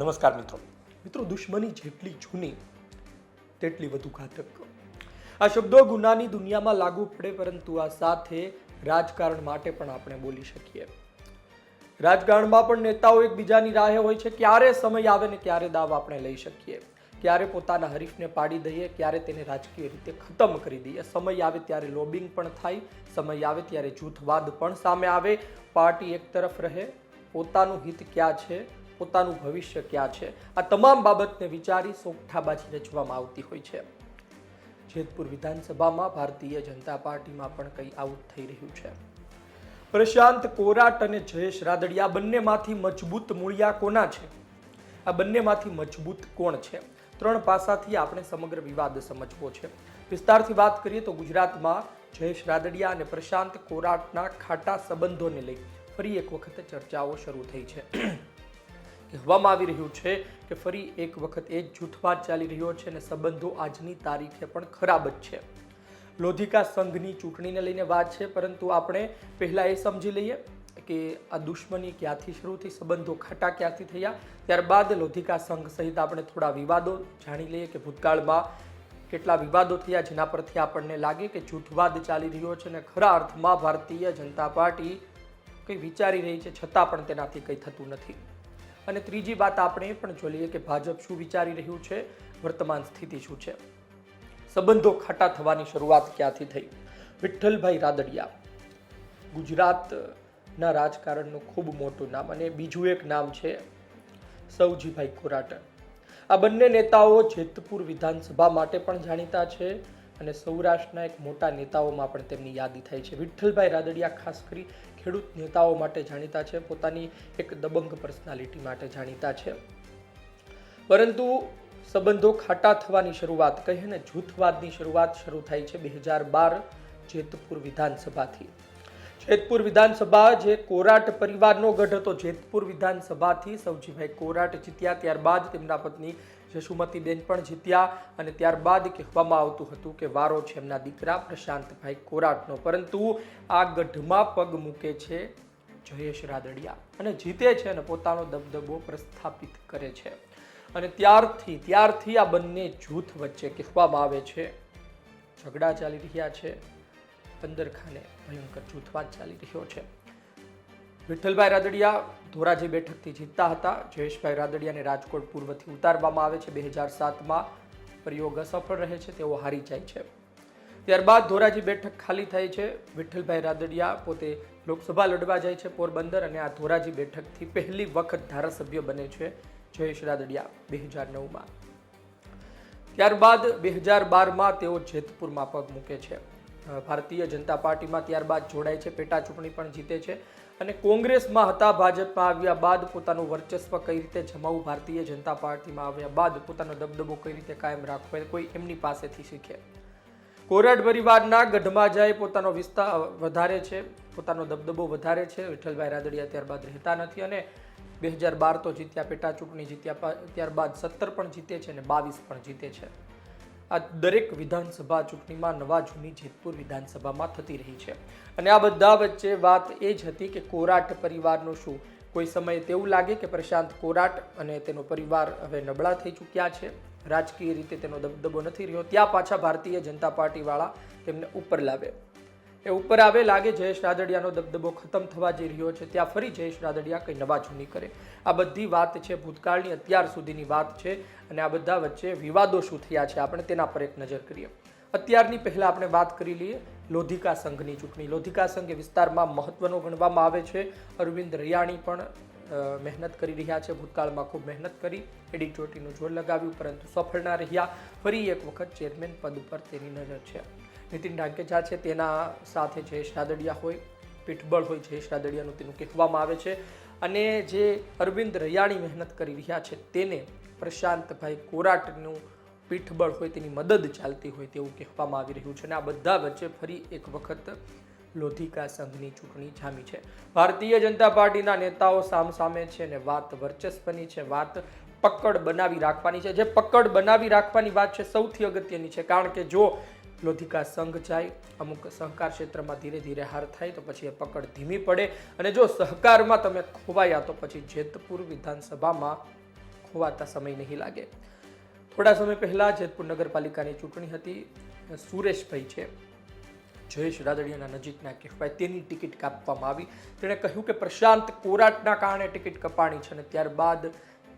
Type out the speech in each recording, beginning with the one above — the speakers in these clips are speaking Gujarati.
નમસ્કાર મિત્રો દુશ્મની જેટલી જૂની તેટલી વધુ ઘાતક। આ શબ્દો ગુનાની દુનિયામાં લાગુ પડે, પરંતુ આ સાથે રાજકારણ માટે પણ આપણે બોલી શકીએ। રાજકારણમાં પણ નેતાઓ એકબીજાની રાહે હોય છે। ક્યારે સમય આવે ને ક્યારે દાવ આપણે લઈ શકીએ, ક્યારે પોતાના હરીફને પાડી દઈએ, ક્યારે તેને રાજકીય રીતે ખતમ કરી દઈએ। સમય આવે ત્યારે લોબિંગ પણ થાય, સમય આવે ત્યારે જૂથવાદ પણ સામે આવે, પાર્ટી એક તરફ રહે, પોતાનું હિત ક્યાં છે, પોતાનું ભવિષ્ય ક્યાં છે, આ તમામ બાબતને વિચારી સોગઠાબાજી રચવામાં આવતી હોય છે। જેતપુર વિધાનસભામાં ભારતીય જનતા પાર્ટીમાં પણ કંઈ આવું થઈ રહ્યું છે। પ્રશાંત કોરાટ અને જયેશ રાદડિયા બંનેમાંથી મજબૂત મૂળિયા કોના છે? આ બંનેમાંથી મજબૂત કોણ છે? ત્રણ પાસાથી આપણે સમગ્ર વિવાદ સમજવો છે। વિસ્તારથી વાત કરીએ તો ગુજરાતમાં જયેશ રાદડિયા અને પ્રશાંત કોરાટના ખાટા સંબંધોને લઈ ફરી એક વખત ચર્ચાઓ શરૂ થઈ છે। કહેવામાં આવી રહ્યું છે કે ફરી એક વખત એ જ જૂથવાદ ચાલી રહ્યો છે અને સંબંધો આજની તારીખે પણ ખરાબ જ છે। લોધિકા સંઘની ચૂંટણીને લઈને વાત છે, પરંતુ આપણે પહેલા એ સમજી લઈએ કે આ દુશ્મની ક્યાંથી શરૂ થઈ, સંબંધો ખાટા ક્યાંથી થયા। ત્યારબાદ લોધિકા સંઘ સહિત આપણે થોડા વિવાદો જાણી લઈએ કે ભૂતકાળમાં કેટલા વિવાદો થયા, જેના પરથી આપણને લાગે કે જૂથવાદ ચાલી રહ્યો છે અને ખરા અર્થમાં ભારતીય જનતા પાર્ટી કંઈ વિચારી રહી છે, છતાં પણ તેનાથી કંઈ થતું નથી। અને ત્રીજી વાત આપણે એ પણ જોઈ લઈએ કે ભાજપ શું વિચારી રહ્યું છે, વર્તમાન સ્થિતિ શું છે, સંબંધો ખાટા થવાની શરૂઆત ક્યાંથી થઈ। વિઠ્ઠલભાઈ રાદડિયા ગુજરાતના રાજકારણનું ખૂબ મોટું નામ, અને બીજું એક નામ છે સવજીભાઈ કોરાટ। આ બંને નેતાઓ જેતપુર વિધાનસભા માટે પણ જાણીતા છે અને સૌરાષ્ટ્રના એક મોટા નેતાઓમાં પણ તેમની યાદી થાય છે। વિઠ્ઠલભાઈ રાદડિયા ખાસ કરી ખેડૂત નેતાઓ માટે જાણીતા છે, પોતાની એક દબંગ પર્સનાલિટી માટે જાણીતા છે, પરંતુ સંબંધો ખાટા થવાની શરૂઆત કહીએ ને જૂથવાદની શરૂઆત શરૂ થાય છે 2012 જેતપુર વિધાનસભાથી। જેતપુર વિધાનસભા જે કોરાટ પરિવારનો ગઢ હતો, જેતપુર વિધાનસભાથી સવજીભાઈ કોરાટ જીત્યા, ત્યારબાદ તેમના પત્ની જશુમતીબેન પણ જીત્યા, અને ત્યારબાદ કહેવામાં આવતું હતું કે વારો છે એમના દીકરા પ્રશાંતભાઈ કોરાટનો, પરંતુ આ ગઢમાં પગ મૂકે છે જયેશ રાદડિયા અને જીતે છે અને પોતાનો દબદબો પ્રસ્થાપિત કરે છે। અને ત્યારથી આ બંને જૂથ વચ્ચે કહેવામાં આવે છે ઝઘડા ચાલી રહ્યા છે, પંદરખાને ભયંકર જૂથવાદ ચાલી રહ્યો છે। વિઠ્ઠલભાઈ રાદડિયા ધોરાજી બેઠકથી જીતતા હતા, જયેશભાઈ રાદડિયાને રાજકોટ પૂર્વથી ઉતારવામાં આવે છે। 2007માં પ્રયોગ અસફળ રહે છે, તેઓ હારી જાય છે। ત્યારબાદ ધોરાજી બેઠક ખાલી થાય છે, વિઠ્ઠલભાઈ રાદડિયા પોતે લોકસભા લડવા જાય છે પોરબંદર, અને આ ધોરાજી બેઠકથી પહેલી વખત ધારાસભ્ય બને છે જયેશ રાદડિયા 2009માં। ત્યારબાદ 2012માં તેઓ જેતપુરમાં પગ મૂકે છે, ભારતીય જનતા પાર્ટીમાં ત્યારબાદ જોડાય છે, પેટા ચૂંટણી પણ જીતે છે અને કોંગ્રેસમાં હતા। ભાજપમાં આવ્યા બાદ પોતાનું વર્ચસ્વ કઈ રીતે જમાવવું, ભારતીય જનતા પાર્ટીમાં આવ્યા બાદ પોતાનો દબદબો કઈ રીતે કાયમ રાખવો, એ કોઈ એમની પાસેથી શીખે। કોરાટ પરિવારના ગઢમાં જાય, પોતાનો વિસ્તાર વધારે છે, પોતાનો દબદબો વધારે છે। વિઠ્ઠલભાઈ રાદડિયા ત્યારબાદ રહેતા નથી અને 2012 તો જીત્યા, પેટા ચૂંટણી જીત્યા, ત્યારબાદ 17 પણ જીતે છે અને 22 પણ જીતે છે। આ દરેક વિધાનસભા ચૂંટણીમાં નવા જૂની જેતપુર વિધાનસભામાં થતી રહી છે। અને આ બધા વચ્ચે વાત એ જ હતી કે કોરાટ પરિવારનું શું, કોઈ સમયે તેવું લાગે કે પ્રશાંત કોરાટ અને તેનો પરિવાર હવે નબળા થઈ ચૂક્યા છે, રાજકીય રીતે તેનો દબદબો નથી રહ્યો, ત્યાં પાછા ભારતીય જનતા પાર્ટી વાળા તેમને ઉપર લાવે, એ ઉપર આવે, લાગે જયેશ રાદડિયાનો દબદબો ખતમ થવા જઈ રહ્યો છે, ત્યાં ફરી જયેશ રાદડિયા કંઈ નવા જૂની કરે। આ બધી વાત છે ભૂતકાળની, અત્યાર સુધીની વાત છે, અને આ બધા વચ્ચે વિવાદો શું થયા છે આપણે તેના પર એક નજર કરીએ। અત્યારની પહેલા આપણે વાત કરી લઈએ લોધિકા સંઘની ચૂંટણી। લોધિકા સંઘ એ વિસ્તારમાં મહત્વનો ગણવામાં આવે છે। અરવિંદ રૈયાણી પણ મહેનત કરી રહ્યા છે, ભૂતકાળમાં ખૂબ મહેનત કરી, એડી ચોટીનું જોર લગાવ્યું, પરંતુ સફળ ના રહ્યા। ફરી એક વખત ચેરમેન પદ પર તેની નજર છે। નીતિન ડાંકેચા છે, તેના સાથે જયેશ રાદડિયા હોય, પીઠબળ હોય જયેશ રાદડિયાનું તેનું કહેવામાં આવે છે, અને જે અરવિંદ રૈયાણી મહેનત કરી રહ્યા છે તેને પ્રશાંતભાઈ કોરાટનું પીઠબળ હોય, તેની મદદ ચાલતી હોય તેવું કહેવામાં આવી રહ્યું છે। અને આ બધા વચ્ચે ફરી એક વખત લોધિકા સંઘની ચૂંટણી જામી છે। ભારતીય જનતા પાર્ટીના નેતાઓ સામસામે છે અને વાત વર્ચસ્વની છે, વાત પકડ બનાવી રાખવાની છે। જે પકડ બનાવી રાખવાની વાત છે સૌથી અગત્યની છે, કારણ કે જો લોધિકા સંઘ જાય, અમુક સહકાર ક્ષેત્રમાં ધીરે ધીરે હાર થાય તો પછી એ પકડ ધીમી પડે, અને જો સહકારમાં તમે ખોવાયા તો પછી જેતપુર વિધાનસભામાં ખોવાતા સમય નહીં લાગે. થોડા સમય પહેલા જેતપુર નગરપાલિકાની ચૂંટણી હતી. સુરેશભાઈ છે, જયેશ રાદડિયાના નજીકના કહેવાય, તેની ટિકિટ કાપવામાં આવી. તેણે કહ્યું કે પ્રશાંત કોરાટના કારણે ટિકિટ કપાણી છે. અને ત્યારબાદ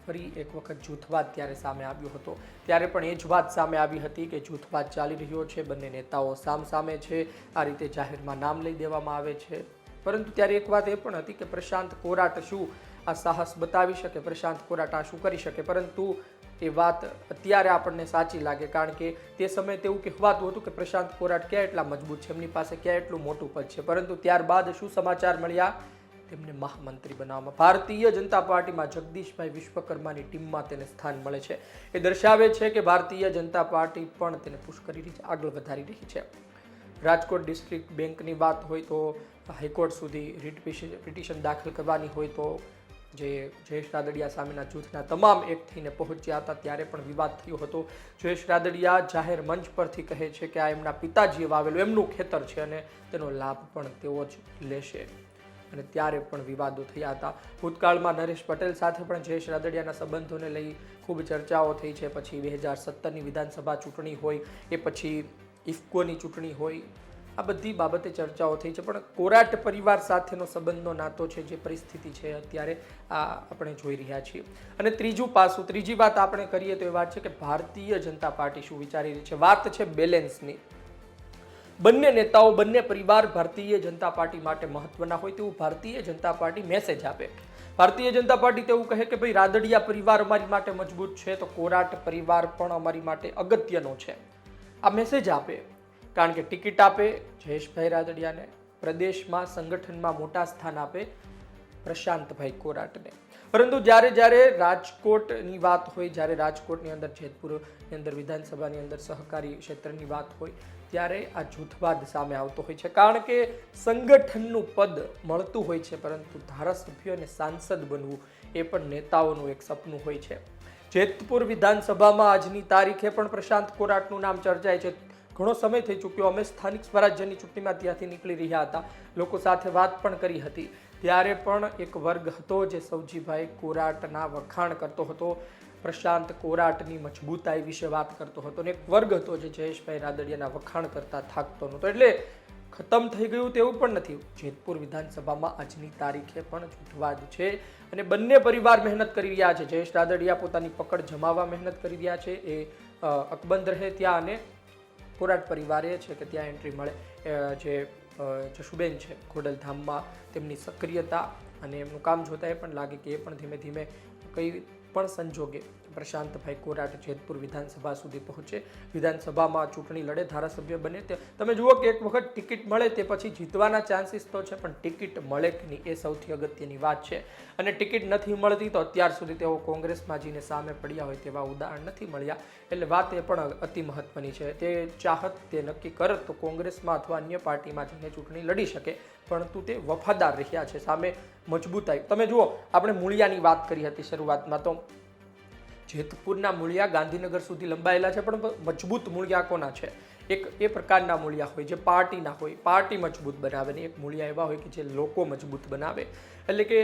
ફરી એક વખત જૂથવાદ ત્યારે સામે આવ્યો હતો. ત્યારે પણ એ જ વાત સામે આવી હતી કે જૂથવાદ ચાલી રહ્યો છે, બંને નેતાઓ સામે છે, આ રીતે જાહેરમાં નામ લઈ દેવામાં આવે છે. પરંતુ ત્યારે એક વાત એ પણ હતી કે પ્રશાંત કોરાટ શું આ સાહસ બતાવી શકે, પ્રશાંત કોરાટ આ શું કરી શકે. પરંતુ એ વાત અત્યારે આપણને સાચી લાગે, કારણ કે તે સમયે તેવું કહેવાતું હતું કે પ્રશાંત કોરાટ ક્યાં એટલા મજબૂત છે, એમની પાસે ક્યાં એટલું મોટું પદ છે. પરંતુ ત્યારબાદ શું સમાચાર મળ્યા? તેમને મહામંત્રી બનાવવામાં, ભારતીય જનતા પાર્ટીમાં જગદીશભાઈ વિશ્વકર્માની ટીમમાં તેને સ્થાન મળે છે. એ દર્શાવે છે કે ભારતીય જનતા પાર્ટી પણ તેને પુશ કરી રહી છે, આગળ વધારી રહી છે. રાજકોટ ડિસ્ટ્રિક્ટ બેંકની વાત હોય તો હાઈકોર્ટ સુધી રીટ પિટિશન દાખલ કરવાની હોય તો જે જયેશ રાદડિયા સામેના જૂથના તમામ એક થઈને પહોંચ્યા હતા, ત્યારે પણ વિવાદ થયો હતો. જયેશ રાદડિયા જાહેર મંચ પરથી કહે છે કે આ એમના પિતાજીએ વાવેલું એમનું ખેતર છે અને તેનો લાભ પણ તેઓ જ લેશે. અને ત્યારે પણ વિવાદો થયા હતા. ભૂતકાળમાં નરેશ પટેલ સાથે પણ જયેશ રાદડિયાના સંબંધોને લઈ ખૂબ ચર્ચાઓ થઈ છે. પછી 2017ની વિધાનસભા ચૂંટણી હોય, એ પછી ઇફકોની ચૂંટણી હોય, આ બધી બાબતે ચર્ચાઓ થઈ છે. પણ કોરાટ પરિવાર સાથેનો સંબંધનો નાતો છે, જે પરિસ્થિતિ છે અત્યારે આ આપણે જોઈ રહ્યા છીએ. અને ત્રીજું પાસું, ત્રીજી વાત આપણે કરીએ તો એ વાત છે કે ભારતીય જનતા પાર્ટી શું વિચારી રહી છે. વાત છે બેલેન્સની. બંને નેતાઓ, બંને પરિવાર ભારતીય જનતા પાર્ટી માટે મહત્વના હોય તેવું ભારતીય જનતા પાર્ટી મેસેજ આપે. ભારતીય જનતા પાર્ટી તેવું કહે કે ભાઈ રાદડિયા પરિવાર અમારી માટે મજબૂત છે, તો કોરાટ પરિવાર પણ અમારી માટે અગત્યનો છે. આ મેસેજ આપે, કારણ કે ટિકિટ આપે જયેશભાઈ રાદડિયાને, પ્રદેશમાં સંગઠનમાં મોટા સ્થાન આપે પ્રશાંતભાઈ કોરાટને. પરંતુ જ્યારે રાજકોટની વાત હોય, જ્યારે રાજકોટની અંદર જેતપુરની અંદર વિધાનસભાની અંદર સહકારી ક્ષેત્રની વાત હોય, ત્યારે આ જૂથવાદ સામે આવતો હોય છે. કારણ કે સંગઠનનું પદ મળતું હોય છે, પરંતુ ધારાસભ્ય અને સાંસદ બનવું એ પણ નેતાઓનું એક સપનું હોય છે. જેતપુર વિધાનસભામાં આજની તારીખે પણ પ્રશાંત કોરાટનું નામ ચર્ચાય છે. ઘણો સમય થઈ ચૂક્યો, અમે સ્થાનિક સ્વરાજ્યની ચૂંટણીમાં ત્યાંથી નીકળી રહ્યા હતા, લોકો સાથે વાત પણ કરી હતી. ત્યારે પણ એક વર્ગ હતો જે સૌજીભાઈ કોરાટના વખાણ કરતો હતો, પ્રશાંત કોરાટની મજબૂતાઈ વિશે વાત કરતો હતો. અને એક વર્ગ હતો જે જયેશભાઈ રાદડિયાના વખાણ કરતા થાકતો નહોતો. એટલે ખતમ થઈ ગયું તેવું પણ નથી. જેતપુર વિધાનસભામાં આજની તારીખે પણ જૂથવાદ છે અને બંને પરિવાર મહેનત કરી રહ્યા છે. જયેશ રાદડિયા પોતાની પકડ જમાવવા મહેનત કરી રહ્યા છે, એ અકબંધ રહે ત્યાં, અને કોરાટ પરિવારે છે કે ત્યાં એન્ટ્રી મળે. જે જશુબેન છે ખોડલધામમાં, તેમની સક્રિયતા અને એમનું કામ જોતા એ પણ લાગે કે એ પણ ધીમે ધીમે કઈ પણ સંજોગે પ્રશાંતભાઈ કોરાટ જેતપુર વિધાનસભા સુધી પહોંચે, વિધાનસભામાં ચૂંટણી લડે, ધારાસભ્ય બને. તમે જુઓ કે એક વખત ટિકિટ મળે તે પછી જીતવાના ચાન્સીસ તો છે, પણ ટિકિટ મળે કે નહીં એ સૌથી અગત્યની વાત છે. અને ટિકિટ નથી મળતી તો અત્યાર સુધી તેઓ કોંગ્રેસમાં જઈને સામે પડ્યા હોય તેવા ઉદાહરણ નથી મળ્યા. એટલે વાત એ પણ અતિ મહત્વની છે. તે ચાહત, તે નક્કી કરત તો કોંગ્રેસમાં અથવા અન્ય પાર્ટીમાં જઈને ચૂંટણી લડી શકે, પરંતુ તે વફાદાર રહ્યા છે, સામે મજબૂતાઈ. તમે જુઓ, આપણે મૂળિયાની વાત કરી હતી શરૂઆતમાં, તો જેતપુરના મૂળિયા ગાંધીનગર સુધી લંબાયેલા છે, પણ મજબૂત મૂળિયા કોના છે? એક એ પ્રકારના મૂળિયા હોય જે પાર્ટીના હોય, પાર્ટી મજબૂત બનાવે, ને એક મૂળિયા એવા હોય કે જે લોકો મજબૂત બનાવે. એટલે કે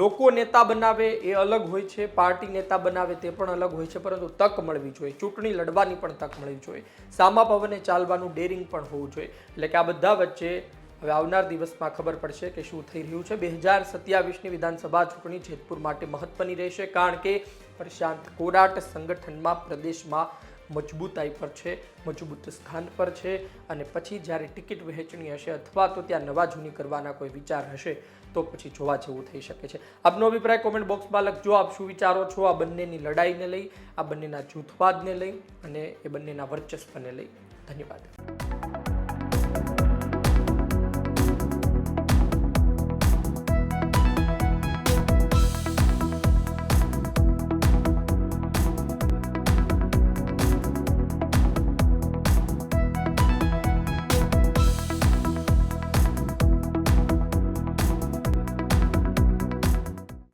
લોકો નેતા બનાવે એ અલગ હોય છે, પાર્ટી નેતા બનાવે તે પણ અલગ હોય છે, પરંતુ તક મળવી જોઈએ, ચૂંટણી લડવાની પણ તક મળવી જોઈએ, સામા પવને ચાલવાનું ડેરિંગ પણ હોવું જોઈએ. એટલે કે આ બધા વચ્ચે હવે આવનાર દિવસમાં ખબર પડશે કે શું થઈ રહ્યું છે. 2027ની વિધાનસભા ચૂંટણી જેતપુર માટે મહત્વની રહેશે, કારણ કે પ્રશાંત કોરાટ સંગઠનમાં, પ્રદેશમાં મજબૂતાઈ પર છે, મજબૂત સ્થાન પર છે. અને પછી જ્યારે ટિકિટ વહેંચણી હશે અથવા તો ત્યાં નવા જૂની કરવાના કોઈ વિચાર હશે તો પછી જોવા જેવું થઈ શકે છે. આપનો અભિપ્રાય કોમેન્ટ બોક્સમાં લખજો. આપ શું વિચારો છો આ બંનેની લડાઈને લઈ, આ બંનેના જૂથવાદને લઈ અને એ બંનેના વર્ચસ્વને લઈ? ધન્યવાદ.